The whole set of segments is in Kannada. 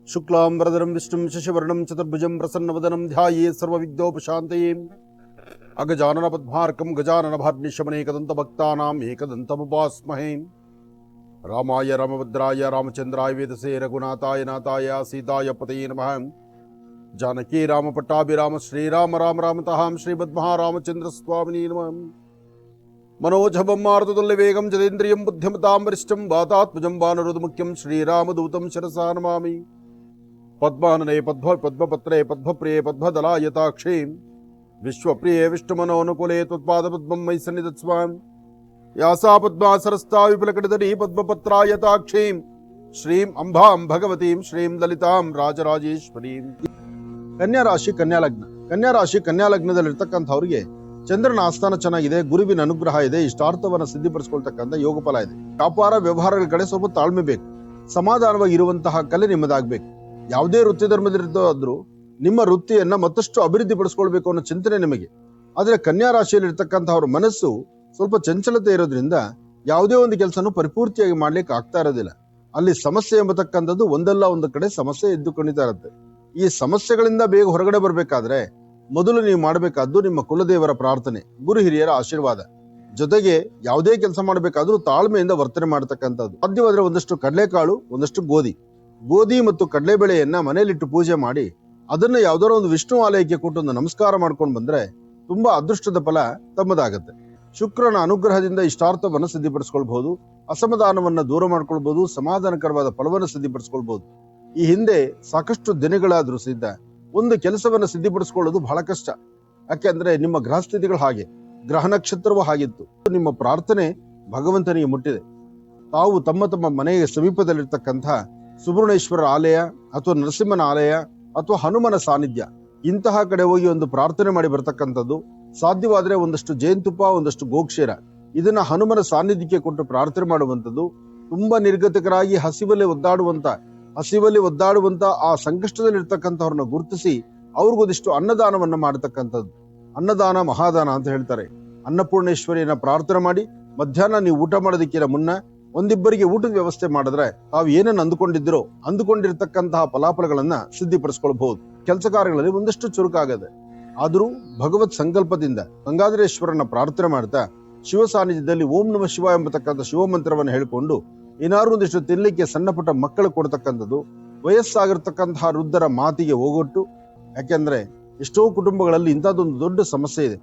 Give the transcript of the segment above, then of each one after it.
शुक्लांबरधरं विष्णुं शशिवर्णं चतुर्भुजं प्रसन्नवदनं ध्यायेत् सर्वविघ्नोपशान्तये अगजाननपद्मार्कं गजाननभार्निशमनेकदन्तभक्तानाम् एकदन्तमुपास्महे रामाय रामभद्राय रामचन्द्राय वेदसे रघुनाथाय नाथाय सीताय पतये नमः जानकी रामपट्टाभिराम श्रीराम राम रामतः श्रीमद्महारामचन्द्र स्वामिने नमः मनोजवं मारुततुल्यवेगं जतेन्द्रियं बुद्धिमतां वरिष्ठं वातात्मजं वानरोधमुख्यं श्रीरामदूतं शिरसा नमामि पद्मानने पद्मपत्रे पद्मप्रिये पद्मदलायताक्षे विश्वप्रिये विष्णुमनोनुकूले त्वत्पादपद्मं मयि सन्निधत्स्व यासा पद्मासरस्ता विपुलकटितटी पद्मपत्रायताक्षीं श्रीं अंबां भगवतीं श्रीं ललितां राजराजेश्वरीं। ಕನ್ಯಾ ರಾಶಿ ಕನ್ಯಾ ಲಗ್ನದಲ್ಲಿರ್ತಕ್ಕಂಥವ್ರಿಗೆ ಚಂದ್ರನ ಆಸ್ಥಾನ ಚೆನ್ನಾಗಿದೆ, ಗುರುವಿನ ಅನುಗ್ರಹ ಇದೆ, ಇಷ್ಟಾರ್ಥವನ್ನ ಸಿದ್ಧಿಪಡಿಸ್ಕೊಳ್ತಕ್ಕಂಥ ಯೋಗ ಫಲ ಇದೆ. ವ್ಯಾಪಾರ ವ್ಯವಹಾರಗಳ ಕಡೆ ಸ್ವಲ್ಪ ತಾಳ್ಮೆ ಬೇಕು, ಸಮಾಧಾನವಾಗಿ ಇರುವಂತಹ ಕಲೆ ನಿಮ್ಮದಾಗಬೇಕು. ಯಾವುದೇ ವೃತ್ತಿ ಧರ್ಮದಲ್ಲಿರೋದ್ರೂ ನಿಮ್ಮ ವೃತ್ತಿಯನ್ನ ಮತ್ತಷ್ಟು ಅಭಿವೃದ್ಧಿ ಪಡಿಸ್ಕೊಳ್ಬೇಕು ಅನ್ನೋ ಚಿಂತನೆ ನಿಮಗೆ. ಆದ್ರೆ ಕನ್ಯಾ ರಾಶಿಯಲ್ಲಿ ಇರ್ತಕ್ಕಂಥವ್ರ ಮನಸ್ಸು ಸ್ವಲ್ಪ ಚಂಚಲತೆ ಇರೋದ್ರಿಂದ ಯಾವುದೇ ಒಂದು ಕೆಲಸನೂ ಪರಿಪೂರ್ತಿಯಾಗಿ ಮಾಡ್ಲಿಕ್ಕೆ ಆಗ್ತಾ ಇರೋದಿಲ್ಲ. ಅಲ್ಲಿ ಸಮಸ್ಯೆ ಎಂಬತಕ್ಕಂಥದ್ದು ಒಂದಲ್ಲ ಒಂದು ಕಡೆ ಸಮಸ್ಯೆ ಎದ್ದುಕೊಂಡಿತಾ ಇರುತ್ತೆ. ಈ ಸಮಸ್ಯೆಗಳಿಂದ ಬೇಗ ಹೊರಗಡೆ ಬರ್ಬೇಕಾದ್ರೆ ಮೊದಲು ನೀವು ಮಾಡಬೇಕಾದ್ದು ನಿಮ್ಮ ಕುಲದೇವರ ಪ್ರಾರ್ಥನೆ, ಗುರು ಹಿರಿಯರ ಆಶೀರ್ವಾದ, ಜೊತೆಗೆ ಯಾವುದೇ ಕೆಲಸ ಮಾಡಬೇಕಾದ್ರೂ ತಾಳ್ಮೆಯಿಂದ ವರ್ತನೆ ಮಾಡತಕ್ಕಂಥದ್ದು. ಸಾಧ್ಯವಾದ್ರೆ ಒಂದಷ್ಟು ಕಡಲೆಕಾಳು, ಒಂದಷ್ಟು ಗೋಧಿ ಮತ್ತು ಕಡಲೆಬೇಳೆಯನ್ನ ಮನೆಯಲ್ಲಿಟ್ಟು ಪೂಜೆ ಮಾಡಿ ಅದನ್ನ ಯಾವ್ದಾರೋ ಒಂದು ವಿಷ್ಣು ಆಲಯಕ್ಕೆ ಕೊಟ್ಟು ಒಂದು ನಮಸ್ಕಾರ ಮಾಡ್ಕೊಂಡು ಬಂದ್ರೆ ತುಂಬಾ ಅದೃಷ್ಟದ ಫಲ ತಮ್ಮದಾಗತ್ತೆ. ಶುಕ್ರನ ಅನುಗ್ರಹದಿಂದ ಇಷ್ಟಾರ್ಥವನ್ನು ಸಿದ್ಧಿಪಡಿಸ್ಕೊಳ್ಬಹುದು, ಅಸಮಾಧಾನವನ್ನ ದೂರ ಮಾಡ್ಕೊಳ್ಬಹುದು, ಸಮಾಧಾನಕರವಾದ ಫಲವನ್ನು ಸಿದ್ಧಿಪಡಿಸ್ಕೊಳ್ಬಹುದು. ಈ ಹಿಂದೆ ಸಾಕಷ್ಟು ದಿನಗಳಾದ್ರೂ ಸಿದ್ಧ ಒಂದು ಕೆಲಸವನ್ನ ಸಿದ್ಧಿಪಡಿಸ್ಕೊಳ್ಳೋದು ಬಹಳ ಕಷ್ಟ. ಯಾಕೆಂದ್ರೆ ನಿಮ್ಮ ಗ್ರಹಸ್ಥಿತಿಗಳು ಹಾಗೆ, ಗ್ರಹ ನಕ್ಷತ್ರವೂ ಹಾಗಿತ್ತು. ನಿಮ್ಮ ಪ್ರಾರ್ಥನೆ ಭಗವಂತನಿಗೆ ಮುಟ್ಟಿದೆ. ತಾವು ತಮ್ಮ ತಮ್ಮ ಮನೆಯ ಸಮೀಪದಲ್ಲಿರ್ತಕ್ಕಂಥ ಸುಬ್ರಹ್ಮಣ್ಯೇಶ್ವರ ಆಲಯ ಅಥವಾ ನರಸಿಂಹನ ಆಲಯ ಅಥವಾ ಹನುಮನ ಸಾನ್ನಿಧ್ಯ ಇಂತಹ ಕಡೆ ಹೋಗಿ ಒಂದು ಪ್ರಾರ್ಥನೆ ಮಾಡಿ ಬರ್ತಕ್ಕಂಥದ್ದು. ಸಾಧ್ಯವಾದ್ರೆ ಒಂದಷ್ಟು ಜೇನುತುಪ್ಪ, ಒಂದಷ್ಟು ಗೋಕ್ಷೀರ ಇದನ್ನ ಹನುಮನ ಸಾನ್ನಿಧ್ಯಕ್ಕೆ ಕೊಟ್ಟು ಪ್ರಾರ್ಥನೆ ಮಾಡುವಂಥದ್ದು. ತುಂಬಾ ನಿರ್ಗತಿಕರಾಗಿ ಹಸಿವಲ್ಲಿ ಒದ್ದಾಡುವಂತ ಆ ಸಂಕಷ್ಟದಲ್ಲಿ ಇರ್ತಕ್ಕಂಥವ್ರನ್ನ ಗುರುತಿಸಿ ಅವ್ರಿಗೊಂದಿಷ್ಟು ಅನ್ನದಾನವನ್ನ ಮಾಡತಕ್ಕಂಥದ್ದು. ಅನ್ನದಾನ ಮಹಾದಾನ ಅಂತ ಹೇಳ್ತಾರೆ. ಅನ್ನಪೂರ್ಣೇಶ್ವರಿಯನ್ನ ಪ್ರಾರ್ಥನೆ ಮಾಡಿ ಮಧ್ಯಾಹ್ನ ನೀವು ಊಟ ಮಾಡೋದಕ್ಕಿಂತ ಮುನ್ನ ಒಂದಿಬ್ಬರಿಗೆ ಊಟದ ವ್ಯವಸ್ಥೆ ಮಾಡಿದ್ರೆ ತಾವು ಏನನ್ನು ಅಂದುಕೊಂಡಿರ್ತಕ್ಕಂತಹ ಫಲಾಫಲಗಳನ್ನ ಸಿದ್ಧಿಪಡಿಸ್ಕೊಳ್ಬಹುದು. ಕೆಲಸ ಕಾರ್ಯಗಳಲ್ಲಿ ಒಂದಷ್ಟು ಚುರುಕಾಗದೆ. ಆದ್ರೂ ಭಗವತ್ ಸಂಕಲ್ಪದಿಂದ ಗಂಗಾಧರೇಶ್ವರನ ಪ್ರಾರ್ಥನೆ ಮಾಡ್ತಾ ಶಿವ ಸಾನ್ನಿಧ್ಯದಲ್ಲಿ ಓಂ ನಮಃ ಶಿವ ಎಂಬತಕ್ಕಂಥ ಶಿವ ಮಂತ್ರವನ್ನು ಹೇಳಿಕೊಂಡು ಏನಾದ್ರು ಒಂದಿಷ್ಟು ತಿನ್ಲಿಕ್ಕೆ ಸಣ್ಣ ಪುಟ್ಟ ಮಕ್ಕಳು ಕೊಡ್ತಕ್ಕಂಥದ್ದು. ವಯಸ್ಸಾಗಿರ್ತಕ್ಕಂತಹ ವೃದ್ಧರ ಮಾತಿಗೆ ಹೋಗೊಟ್ಟು. ಯಾಕೆಂದ್ರೆ ಎಷ್ಟೋ ಕುಟುಂಬಗಳಲ್ಲಿ ಇಂಥದ್ದೊಂದು ದೊಡ್ಡ ಸಮಸ್ಯೆ ಇದೆ.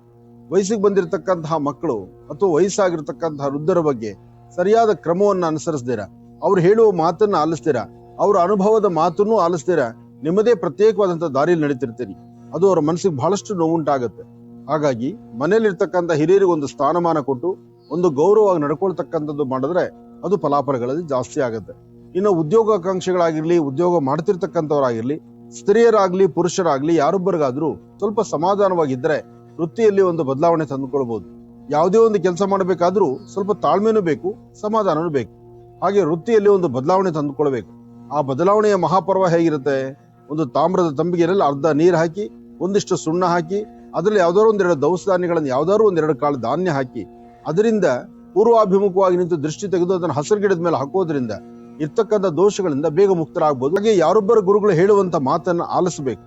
ವಯಸ್ಸಿಗೆ ಬಂದಿರತಕ್ಕಂತಹ ಮಕ್ಕಳು ಅಥವಾ ವಯಸ್ಸಾಗಿರ್ತಕ್ಕಂತಹ ವೃದ್ಧರ ಬಗ್ಗೆ ಸರಿಯಾದ ಕ್ರಮವನ್ನ ಅನುಸರಿಸ್ದಿರ, ಅವ್ರು ಹೇಳುವ ಮಾತನ್ನ ಆಲಿಸ್ದಿರ, ಅವರ ಅನುಭವದ ಮಾತನ್ನು ಆಲಿಸ್ದಿರ ನಿಮ್ಮದೇ ಪ್ರತ್ಯೇಕವಾದಂತಹ ದಾರಿಯಲ್ಲಿ ನಡೀತಿರ್ತೀರಿ. ಅದು ಅವರ ಮನಸ್ಸಿಗೆ ಬಹಳಷ್ಟು ನೋವುಂಟಾಗುತ್ತೆ. ಹಾಗಾಗಿ ಮನೆಯಲ್ಲಿರ್ತಕ್ಕಂಥ ಹಿರಿಯರಿಗೆ ಒಂದು ಸ್ಥಾನಮಾನ ಕೊಟ್ಟು ಒಂದು ಗೌರವವಾಗಿ ನಡ್ಕೊಳ್ತಕ್ಕಂಥದ್ದು ಮಾಡಿದ್ರೆ ಅದು ಫಲಾಫಲಗಳಲ್ಲಿ ಜಾಸ್ತಿ ಆಗುತ್ತೆ. ಇನ್ನು ಉದ್ಯೋಗಾಕಾಂಕ್ಷಿಗಳಾಗಿರ್ಲಿ, ಉದ್ಯೋಗ ಮಾಡ್ತಿರ್ತಕ್ಕಂಥವ್ರಾಗಿರ್ಲಿ, ಸ್ತ್ರೀಯರಾಗ್ಲಿ ಪುರುಷರಾಗ್ಲಿ ಯಾರೊಬ್ಬರಿಗಾದ್ರೂ ಸ್ವಲ್ಪ ಸಮಾಧಾನವಾಗಿದ್ದರೆ ವೃತ್ತಿಯಲ್ಲಿ ಒಂದು ಬದಲಾವಣೆ ತಂದುಕೊಳ್ಬಹುದು. ಯಾವುದೇ ಒಂದು ಕೆಲಸ ಮಾಡಬೇಕಾದ್ರೂ ಸ್ವಲ್ಪ ತಾಳ್ಮೆನೂ ಬೇಕು, ಸಮಾಧಾನನೂ ಬೇಕು. ಹಾಗೆ ವೃತ್ತಿಯಲ್ಲಿ ಒಂದು ಬದಲಾವಣೆ ತಂದುಕೊಳ್ಬೇಕು. ಆ ಬದಲಾವಣೆಯ ಮಹಾಪರ್ವ ಹೇಗಿರುತ್ತೆ? ಒಂದು ತಾಮ್ರದ ತಂಬಿಗೆಯಲ್ಲಿ ಅರ್ಧ ನೀರು ಹಾಕಿ, ಒಂದಿಷ್ಟು ಸುಣ್ಣ ಹಾಕಿ, ಅದರಲ್ಲಿ ಯಾವ್ದಾದ್ರು ಒಂದೆರಡು ದವಸ ಧಾನ್ಯಗಳನ್ನು ಯಾವ್ದಾದ್ರು ಒಂದೆರಡು ಕಾಳು ಧಾನ್ಯ ಹಾಕಿ ಅದರಿಂದ ಪೂರ್ವಾಭಿಮುಖವಾಗಿ ನಿಂತು ದೃಷ್ಟಿ ತೆಗೆದು ಅದನ್ನು ಹಸಿರು ಗಿಡದ ಮೇಲೆ ಹಾಕೋದ್ರಿಂದ ಇರ್ತಕ್ಕಂಥ ದೋಷಗಳಿಂದ ಬೇಗ ಮುಕ್ತರಾಗಬಹುದು. ಹಾಗೆ ಯಾರೊಬ್ಬರ ಗುರುಗಳು ಹೇಳುವಂತ ಮಾತನ್ನ ಆಲಿಸಬೇಕು.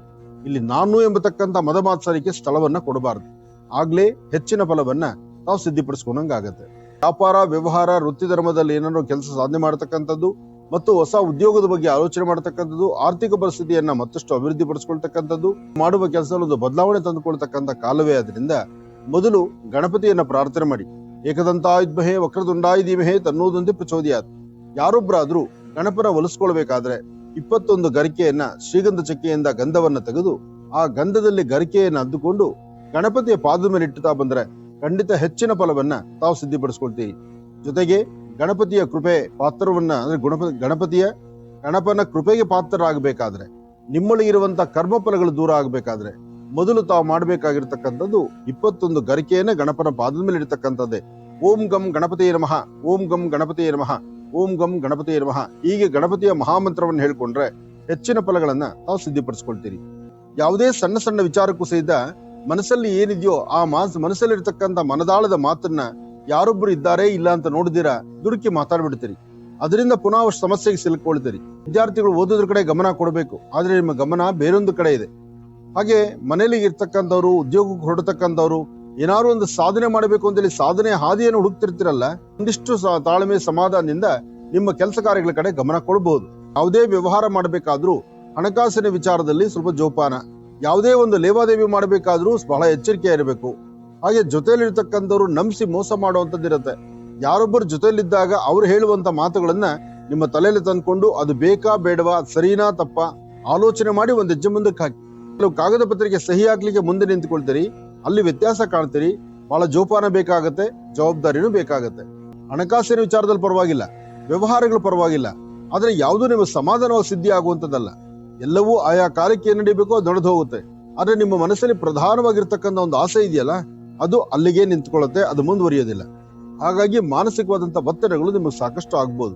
ಇಲ್ಲಿ ನಾನು ಎಂಬತಕ್ಕಂಥ ಮದಮಾತ್ಸರಿಕೆ ಸ್ಥಳವನ್ನ ಕೊಡಬಾರದು. ಆಗ್ಲೇ ಹೆಚ್ಚಿನ ಫಲವನ್ನ ನಾವು ಸಿದ್ಧಿಪಡಿಸ್ಕೊಂಡಂಗಾಗತ್ತೆ. ವ್ಯಾಪಾರ ವ್ಯವಹಾರ ವೃತ್ತಿ ಧರ್ಮದಲ್ಲಿ ಏನಾದ್ರು ಕೆಲಸ ಸಾಧನೆ ಮಾಡತಕ್ಕಂಥದ್ದು ಮತ್ತು ಹೊಸ ಉದ್ಯೋಗದ ಬಗ್ಗೆ ಆಲೋಚನೆ ಮಾಡತಕ್ಕಂಥದ್ದು, ಆರ್ಥಿಕ ಪರಿಸ್ಥಿತಿಯನ್ನ ಮತ್ತಷ್ಟು ಅಭಿವೃದ್ಧಿ ಪಡಿಸ್ಕೊಳ್ತಕ್ಕಂಥದ್ದು, ಮಾಡುವ ಕೆಲಸದಲ್ಲಿ ಒಂದು ಬದಲಾವಣೆ ತಂದುಕೊಳ್ತಕ್ಕಂಥ ಕಾಲವೇ. ಆದ್ರಿಂದ ಮೊದಲು ಗಣಪತಿಯನ್ನ ಪ್ರಾರ್ಥನೆ ಮಾಡಿ. ಏಕದಂತಾಯುಧ್ಮಹೇ ವಕ್ರತುಂಡಾಯ ಧೀಮಹಿ ತನ್ನೋದಂತೆ ಪ್ರಚೋದಯಾತ್. ಯಾರೊಬ್ಬರಾದ್ರೂ ಗಣಪನ ಒಲಿಸ್ಕೊಳ್ಬೇಕಾದ್ರೆ 21 ಗರಿಕೆಯನ್ನ ಶ್ರೀಗಂಧ ಚಕ್ಕೆಯಿಂದ ಗಂಧವನ್ನ ತೆಗೆದು ಆ ಗಂಧದಲ್ಲಿ ಗರಿಕೆಯನ್ನ ಅದ್ದುಕೊಂಡು ಗಣಪತಿಯ ಪಾದದ ಮೇಲೆ ಇಟ್ಟುತ್ತಾ ಬಂದ್ರೆ ಖಂಡಿತ ಹೆಚ್ಚಿನ ಫಲವನ್ನ ತಾವು ಸಿದ್ಧಿಪಡಿಸ್ಕೊಳ್ತೀರಿ. ಜೊತೆಗೆ ಗಣಪತಿಯ ಕೃಪೆ ಪಾತ್ರವನ್ನ ಅಂದ್ರೆ ಗಣಪನ ಕೃಪೆಗೆ ಪಾತ್ರರಾಗಬೇಕಾದ್ರೆ, ನಿಮ್ಮೊಳಗಿರುವಂತ ಕರ್ಮಫಲಗಳು ದೂರ ಆಗಬೇಕಾದ್ರೆ ಮೊದಲು ತಾವು ಮಾಡಬೇಕಾಗಿರ್ತಕ್ಕಂಥದ್ದು 21 ಗರಿಕೆಯನ್ನ ಗಣಪನ ಪಾದದ ಮೇಲೆ ಇಡ್ತಕ್ಕಂಥದ್ದೇ. ಓಂ ಗಂ ಗಣಪತಿಯೇ ನಮಃ, ಓಂ ಗಂ ಗಣಪತಿಯೇ ನಮಃ, ಓಂ ಗಂ ಗಣಪತಿಯೇ ನಮಃ. ಹೀಗೆ ಗಣಪತಿಯ ಮಹಾಮಂತ್ರವನ್ನು ಹೇಳ್ಕೊಂಡ್ರೆ ಹೆಚ್ಚಿನ ಫಲಗಳನ್ನ ತಾವು ಸಿದ್ಧಿಪಡಿಸ್ಕೊಳ್ತೀರಿ. ಯಾವುದೇ ಸಣ್ಣ ಸಣ್ಣ ವಿಚಾರಕ್ಕೂ ಸಹಿತ ಮನಸ್ಸಲ್ಲಿ ಏನಿದೆಯೋ ಆ ಮನಸ್ಸಲ್ಲಿರ್ತಕ್ಕಂಥ ಮನದಾಳದ ಮಾತನ್ನ ಯಾರೊಬ್ರು ಇದ್ದಾರೆ ಇಲ್ಲ ಅಂತ ನೋಡಿದಿರಾ ದುಡುಕಿ ಮಾತಾಡ್ಬಿಡ್ತೀರಿ. ಅದರಿಂದ ಪುನಃ ಸಮಸ್ಯೆಗೆ ಸಿಲುಕೊಳ್ತೀರಿ. ವಿದ್ಯಾರ್ಥಿಗಳು ಓದೋದ್ರ ಕಡೆ ಗಮನ ಕೊಡಬೇಕು, ಆದ್ರೆ ನಿಮ್ಮ ಗಮನ ಬೇರೊಂದು ಕಡೆ ಇದೆ. ಹಾಗೆ ಮನೇಲಿ ಇರ್ತಕ್ಕಂಥವ್ರು, ಉದ್ಯೋಗಕ್ಕೆ ಹೊರಡತಕ್ಕಂಥವ್ರು, ಏನಾದ್ರು ಒಂದು ಸಾಧನೆ ಮಾಡಬೇಕು ಅಂತೇಳಿ ಸಾಧನೆ ಹಾದಿಯನ್ನು ಹುಡುಕ್ತಿರ್ತಿರಲ್ಲ, ಒಂದಿಷ್ಟು ತಾಳ್ಮೆ ಸಮಾಧಾನದಿಂದ ನಿಮ್ಮ ಕೆಲಸ ಕಾರ್ಯಗಳ ಕಡೆ ಗಮನ ಕೊಡಬಹುದು. ಯಾವುದೇ ವ್ಯವಹಾರ ಮಾಡಬೇಕಾದ್ರೂ ಹಣಕಾಸಿನ ವಿಚಾರದಲ್ಲಿ ಸ್ವಲ್ಪ ಜೋಪಾನ, ಯಾವುದೇ ಒಂದು ಲೇವಾದೇವಿ ಮಾಡಬೇಕಾದ್ರೂ ಬಹಳ ಎಚ್ಚರಿಕೆ ಇರಬೇಕು. ಹಾಗೆ ಜೊತೆಯಲ್ಲಿರ್ತಕ್ಕಂಥವ್ರು ನಂಬಿಸಿ ಮೋಸ ಮಾಡುವಂತದ್ದಿರತ್ತೆ. ಯಾರೊಬ್ಬರು ಜೊತೆಯಲ್ಲಿದ್ದಾಗ ಅವ್ರು ಹೇಳುವಂತ ಮಾತುಗಳನ್ನ ನಿಮ್ಮ ತಲೆಯಲ್ಲಿ ತಂದ್ಕೊಂಡು ಅದು ಬೇಕಾ ಬೇಡವಾ, ಸರಿನಾ ತಪ್ಪಾ ಆಲೋಚನೆ ಮಾಡಿ ಒಂದ್ ಹೆಜ್ಜೆ ಮುಂದಕ್ಕೆ ಹಾಕಿ. ಕೆಲವು ಕಾಗದ ಪತ್ರಿಕೆ ಸಹಿ ಹಾಕ್ಲಿಕ್ಕೆ ಮುಂದೆ ನಿಂತ್ಕೊಳ್ತೀರಿ, ಅಲ್ಲಿ ವ್ಯತ್ಯಾಸ ಕಾಣ್ತೀರಿ. ಬಹಳ ಜೋಪಾನ ಬೇಕಾಗತ್ತೆ, ಜವಾಬ್ದಾರಿನೂ ಬೇಕಾಗತ್ತೆ. ಹಣಕಾಸಿನ ವಿಚಾರದಲ್ಲಿ ಪರವಾಗಿಲ್ಲ, ವ್ಯವಹಾರಗಳು ಪರವಾಗಿಲ್ಲ, ಆದ್ರೆ ಯಾವುದೂ ನಿಮ್ಮ ಸಮಾಧಾನ ಸಿದ್ಧಿ ಆಗುವಂತದ್ದಲ್ಲ. ಎಲ್ಲವೂ ಆಯಾ ಕಾಲಕ್ಕೆ ಏನ್ ನಡೀಬೇಕೋ ಅದು ನಡೆದು ಹೋಗುತ್ತೆ. ಆದ್ರೆ ನಿಮ್ಮ ಮನಸ್ಸಲ್ಲಿ ಪ್ರಧಾನವಾಗಿರ್ತಕ್ಕಂಥ ಒಂದು ಆಸೆ ಇದೆಯಲ್ಲ, ಅದು ಅಲ್ಲಿಗೆ ನಿಂತ್ಕೊಳ್ಳುತ್ತೆ, ಅದು ಮುಂದುವರಿಯೋದಿಲ್ಲ. ಹಾಗಾಗಿ ಮಾನಸಿಕವಾದಂತ ಒತ್ತಡಗಳು ನಿಮಗೆ ಸಾಕಷ್ಟು ಆಗ್ಬೋದು.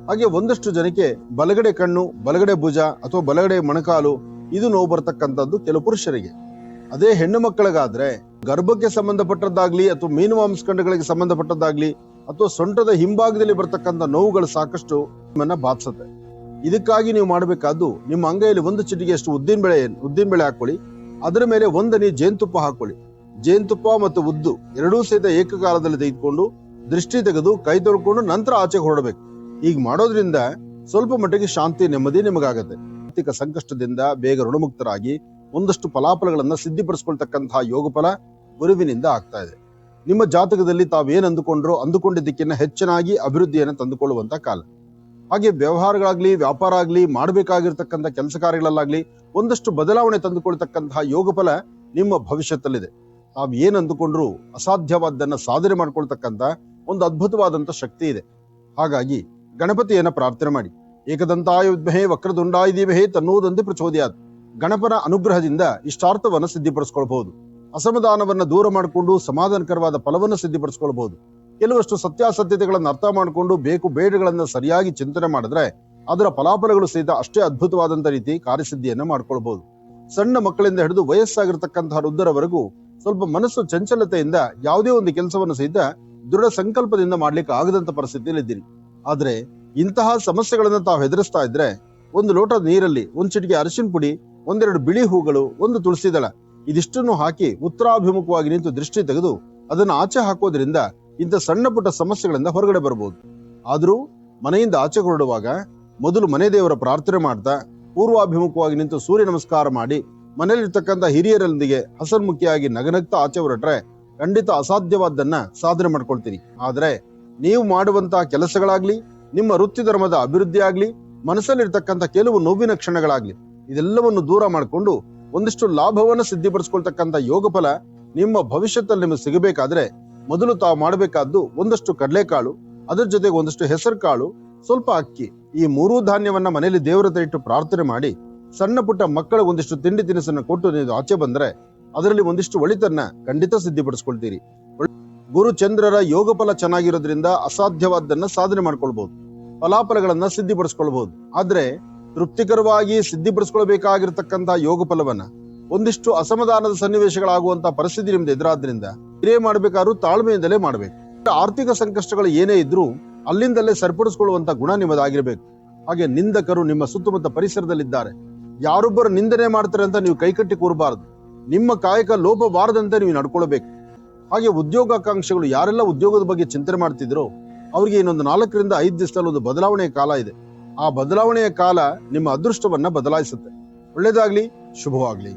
ಹಾಗೆ ಒಂದಷ್ಟು ಜನಕ್ಕೆ ಬಲಗಡೆ ಕಣ್ಣು, ಬಲಗಡೆ ಭುಜ ಅಥವಾ ಬಲಗಡೆ ಮೊಣಕಾಲು ಇದು ನೋವು ಬರ್ತಕ್ಕಂಥದ್ದು ಕೆಲವು ಪುರುಷರಿಗೆ. ಅದೇ ಹೆಣ್ಣು ಮಕ್ಕಳಿಗಾದ್ರೆ ಗರ್ಭಕ್ಕೆ ಸಂಬಂಧಪಟ್ಟದ್ದಾಗ್ಲಿ ಅಥವಾ ಮೀನು ಮಾಂಸಖಂಡಗಳಿಗೆ ಸಂಬಂಧಪಟ್ಟದ್ದಾಗ್ಲಿ ಅಥವಾ ಸೊಂಟದ ಹಿಂಭಾಗದಲ್ಲಿ ಬರ್ತಕ್ಕಂಥ ನೋವುಗಳು ಸಾಕಷ್ಟು ನಿಮ್ಮನ್ನ ಬಾಧಿಸುತ್ತೆ. ಇದಕ್ಕಾಗಿ ನೀವು ಮಾಡಬೇಕಾದ್ದು, ನಿಮ್ಮ ಅಂಗೈಯಲ್ಲಿ ಒಂದು ಚಿಟಿಗೆಯಷ್ಟು ಉದ್ದಿನ ಬೇಳೆ ಹಾಕೊಳ್ಳಿ. ಅದರ ಮೇಲೆ ಒಂದನಿ ಜೇನುತುಪ್ಪ ಹಾಕೊಳ್ಳಿ. ಜೇನುತುಪ್ಪ ಮತ್ತು ಉದ್ದು ಎರಡೂ ಸಹಿತ ಏಕಕಾಲದಲ್ಲಿ ತೆಗೆದುಕೊಂಡು ದೃಷ್ಟಿ ತೆಗೆದು ಕೈ ತೊಳ್ಕೊಂಡು ನಂತರ ಆಚೆಗೆ ಹೊರಡಬೇಕು. ಈಗ ಮಾಡೋದ್ರಿಂದ ಸ್ವಲ್ಪ ಮಟ್ಟಿಗೆ ಶಾಂತಿ, ನೆಮ್ಮದಿ ನಿಮಗಾಗತ್ತೆ. ಆರ್ಥಿಕ ಸಂಕಷ್ಟದಿಂದ ಬೇಗ ಋಣಮುಕ್ತರಾಗಿ ಒಂದಷ್ಟು ಫಲಾಫಲಗಳನ್ನ ಸಿದ್ಧಿಪಡಿಸ್ಕೊಳ್ತಕ್ಕಂತಹ ಯೋಗ ಫಲ ಗುರುವಿನಿಂದ ಆಗ್ತಾ ಇದೆ. ನಿಮ್ಮ ಜಾತಕದಲ್ಲಿ ತಾವೇನ್ ಅಂದುಕೊಂಡಿದ್ದಕ್ಕಿಂತ ಹೆಚ್ಚಿನಾಗಿ ಅಭಿವೃದ್ಧಿಯನ್ನು ತಂದುಕೊಳ್ಳುವಂತ ಕಾಲ. ಹಾಗೆ ವ್ಯವಹಾರಗಳಾಗ್ಲಿ, ವ್ಯಾಪಾರ ಆಗ್ಲಿ, ಮಾಡಬೇಕಾಗಿರ್ತಕ್ಕಂಥ ಕೆಲಸ ಕಾರ್ಯಗಳಲ್ಲಾಗ್ಲಿ ಒಂದಷ್ಟು ಬದಲಾವಣೆ ತಂದುಕೊಳ್ತಕ್ಕಂತಹ ಯೋಗ ಫಲ ನಿಮ್ಮ ಭವಿಷ್ಯದಲ್ಲಿದೆ. ತಾವ್ ಏನ್ ಅಂದುಕೊಂಡ್ರು ಅಸಾಧ್ಯವಾದನ್ನ ಸಾಧನೆ ಮಾಡ್ಕೊಳ್ತಕ್ಕಂಥ ಒಂದು ಅದ್ಭುತವಾದಂತ ಶಕ್ತಿ ಇದೆ. ಹಾಗಾಗಿ ಗಣಪತಿಯನ್ನ ಪ್ರಾರ್ಥನೆ ಮಾಡಿ. ಏಕದಂತಾಯ ವಿದ್ಮಹೇ ವಕ್ರದುಂಡಾಯ ಧೀಮಹಿ ತನ್ನೋದಂತೆ ಪ್ರಚೋದಯಾತ್. ಗಣಪನ ಅನುಗ್ರಹದಿಂದ ಇಷ್ಟಾರ್ಥವನ್ನ ಸಿದ್ಧಿಪಡಿಸ್ಕೊಳ್ಬಹುದು. ಅಸಮಾಧಾನವನ್ನ ದೂರ ಮಾಡಿಕೊಂಡು ಸಮಾಧಾನಕರವಾದ ಫಲವನ್ನು ಸಿದ್ಧಿಪಡಿಸ್ಕೊಳ್ಬಹುದು. ಕೆಲವಷ್ಟು ಸತ್ಯಾಸತ್ಯತೆಗಳನ್ನು ಅರ್ಥ ಮಾಡಿಕೊಂಡು ಬೇಕು ಬೇಡಗಳನ್ನ ಸರಿಯಾಗಿ ಚಿಂತನೆ ಮಾಡಿದ್ರೆ ಅದರ ಫಲಾಫಲಗಳು ಸಹಿತ ಅಷ್ಟೇ ಅದ್ಭುತವಾದಂತ ರೀತಿ ಕಾರ್ಯಸಿದ್ಧಿಯನ್ನ ಮಾಡ್ಕೊಳ್ಬಹುದು. ಸಣ್ಣ ಮಕ್ಕಳಿಂದ ಹಿಡಿದು ವಯಸ್ಸಾಗಿರ್ತಕ್ಕಂತಹ ವೃದ್ಧರವರೆಗೂ ಸ್ವಲ್ಪ ಮನಸ್ಸು ಚಂಚಲತೆಯಿಂದ ಯಾವುದೇ ಒಂದು ಕೆಲಸವನ್ನು ಸಹಿತ ದೃಢ ಸಂಕಲ್ಪದಿಂದ ಮಾಡ್ಲಿಕ್ಕೆ ಆಗದಂತ ಪರಿಸ್ಥಿತಿಯಲ್ಲಿ ಇದ್ದೀರಿ. ಆದ್ರೆ ಇಂತಹ ಸಮಸ್ಯೆಗಳನ್ನ ತಾವು ಎದುರಿಸ್ತಾ ಇದ್ರೆ ಒಂದು ಲೋಟ ನೀರಲ್ಲಿ ಒಂದ್ ಚಿಟಿಕೆ ಅರಿಶಿನ ಪುಡಿ, ಒಂದೆರಡು ಬಿಳಿ ಹೂಗಳು, ಒಂದು ತುಳಸಿ ದಳ ಇದಿಷ್ಟನ್ನು ಹಾಕಿ ಉತ್ತರಾಭಿಮುಖವಾಗಿ ನಿಂತು ದೃಷ್ಟಿ ತೆಗೆದು ಅದನ್ನ ಆಚೆ ಹಾಕೋದ್ರಿಂದ ಇಂಥ ಸಣ್ಣ ಪುಟ್ಟ ಸಮಸ್ಯೆಗಳಿಂದ ಹೊರಗಡೆ ಬರಬಹುದು. ಆದ್ರೂ ಮನೆಯಿಂದ ಆಚೆ ಹೊರಡುವಾಗ ಮೊದಲು ಮನೆ ದೇವರ ಪ್ರಾರ್ಥನೆ ಮಾಡ್ತಾ ಪೂರ್ವಾಭಿಮುಖವಾಗಿ ನಿಂತು ಸೂರ್ಯ ನಮಸ್ಕಾರ ಮಾಡಿ ಮನೆಯಲ್ಲಿರ್ತಕ್ಕಂಥ ಹಿರಿಯರೊಂದಿಗೆ ಹಸನ್ಮುಖಿಯಾಗಿ ನಗನಗ್ತಾ ಆಚೆ ಹೊರಟ್ರೆ ಖಂಡಿತ ಅಸಾಧ್ಯವಾದನ್ನ ಸಾಧನೆ ಮಾಡ್ಕೊಳ್ತೀರಿ. ಆದ್ರೆ ನೀವು ಮಾಡುವಂತಹ ಕೆಲಸಗಳಾಗ್ಲಿ, ನಿಮ್ಮ ವೃತ್ತಿ ಧರ್ಮದ ಅಭಿವೃದ್ಧಿ ಆಗ್ಲಿ, ಮನಸ್ಸಲ್ಲಿರ್ತಕ್ಕಂಥ ಕೆಲವು ನೋವಿನ ಕ್ಷಣಗಳಾಗ್ಲಿ ಇದೆಲ್ಲವನ್ನು ದೂರ ಮಾಡಿಕೊಂಡು ಒಂದಿಷ್ಟು ಲಾಭವನ್ನ ಸಿದ್ಧಿಪಡಿಸ್ಕೊಳ್ತಕ್ಕಂಥ ಯೋಗ ಫಲ ನಿಮ್ಮ ಭವಿಷ್ಯದಲ್ಲಿ ನಿಮಗೆ ಸಿಗಬೇಕಾದ್ರೆ ಮೊದಲು ತಾವು ಮಾಡಬೇಕಾದ್ದು ಒಂದಷ್ಟು ಕಡಲೆಕಾಳು, ಅದರ ಜೊತೆಗೆ ಒಂದಷ್ಟು ಹೆಸರು ಕಾಳು, ಸ್ವಲ್ಪ ಅಕ್ಕಿ, ಈ ಮೂರೂ ಧಾನ್ಯವನ್ನ ಮನೆಯಲ್ಲಿ ದೇವರ ಹತ್ರ ಇಟ್ಟು ಪ್ರಾರ್ಥನೆ ಮಾಡಿ ಸಣ್ಣ ಪುಟ್ಟ ಮಕ್ಕಳಿಗೆ ಒಂದಿಷ್ಟು ತಿಂಡಿ ತಿನಿಸನ್ನ ಕೊಟ್ಟು ನೀವು ಆಚೆ ಬಂದ್ರೆ ಅದರಲ್ಲಿ ಒಂದಿಷ್ಟು ಒಳಿತನ್ನ ಖಂಡಿತ ಸಿದ್ಧಿಪಡಿಸ್ಕೊಳ್ತೀರಿ. ಗುರು ಚಂದ್ರರ ಯೋಗ ಫಲ ಚೆನ್ನಾಗಿರೋದ್ರಿಂದ ಅಸಾಧ್ಯವಾದನ್ನ ಸಾಧನೆ ಮಾಡ್ಕೊಳ್ಬಹುದು, ಫಲಾಫಲಗಳನ್ನ ಸಿದ್ಧಿಪಡಿಸ್ಕೊಳ್ಬಹುದು. ಆದ್ರೆ ತೃಪ್ತಿಕರವಾಗಿ ಸಿದ್ಧಿಪಡಿಸ್ಕೊಳ್ಬೇಕಾಗಿರ್ತಕ್ಕಂತಹ ಯೋಗ ಫಲವನ್ನ ಒಂದಿಷ್ಟು ಅಸಮಾಧಾನದ ಸನ್ನಿವೇಶಗಳಾಗುವಂತ ಪರಿಸ್ಥಿತಿ ನಿಮ್ದು ಎದುರಾದ್ರಿಂದ ಹಿರಿಯ ಮಾಡ್ಬೇಕಾದ್ರೂ ತಾಳ್ಮೆಯಿಂದಲೇ ಮಾಡ್ಬೇಕು. ಆರ್ಥಿಕ ಸಂಕಷ್ಟಗಳು ಏನೇ ಇದ್ರೂ ಅಲ್ಲಿಂದಲೇ ಸರಿಪಡಿಸ್ಕೊಳ್ಳುವಂತ ಗುಣ ನಿಮ್ಮದಾಗಿರ್ಬೇಕು. ಹಾಗೆ ನಿಂದಕರು ನಿಮ್ಮ ಸುತ್ತಮುತ್ತ ಪರಿಸರದಲ್ಲಿದ್ದಾರೆ. ಯಾರೊಬ್ಬರು ನಿಂದನೆ ಮಾಡ್ತಾರೆ ಅಂತ ನೀವು ಕೈಕಟ್ಟಿ ಕೂರಬಾರದು. ನಿಮ್ಮ ಕಾಯಕ ಲೋಪಬಾರದಂತೆ ನೀವು ನಡ್ಕೊಳ್ಬೇಕು. ಹಾಗೆ ಉದ್ಯೋಗಾಕಾಂಕ್ಷಿಗಳು ಯಾರೆಲ್ಲ ಉದ್ಯೋಗದ ಬಗ್ಗೆ ಚಿಂತನೆ ಮಾಡ್ತಿದ್ರು ಅವರಿಗೆ ಇನ್ನೊಂದು 4 ರಿಂದ 5 ದಿವಸದಲ್ಲಿ ಒಂದು ಬದಲಾವಣೆಯ ಕಾಲ ಇದೆ. ಆ ಬದಲಾವಣೆಯ ಕಾಲ ನಿಮ್ಮ ಅದೃಷ್ಟವನ್ನ ಬದಲಾಯಿಸುತ್ತೆ. ಒಳ್ಳೇದಾಗ್ಲಿ, ಶುಭವಾಗ್ಲಿ.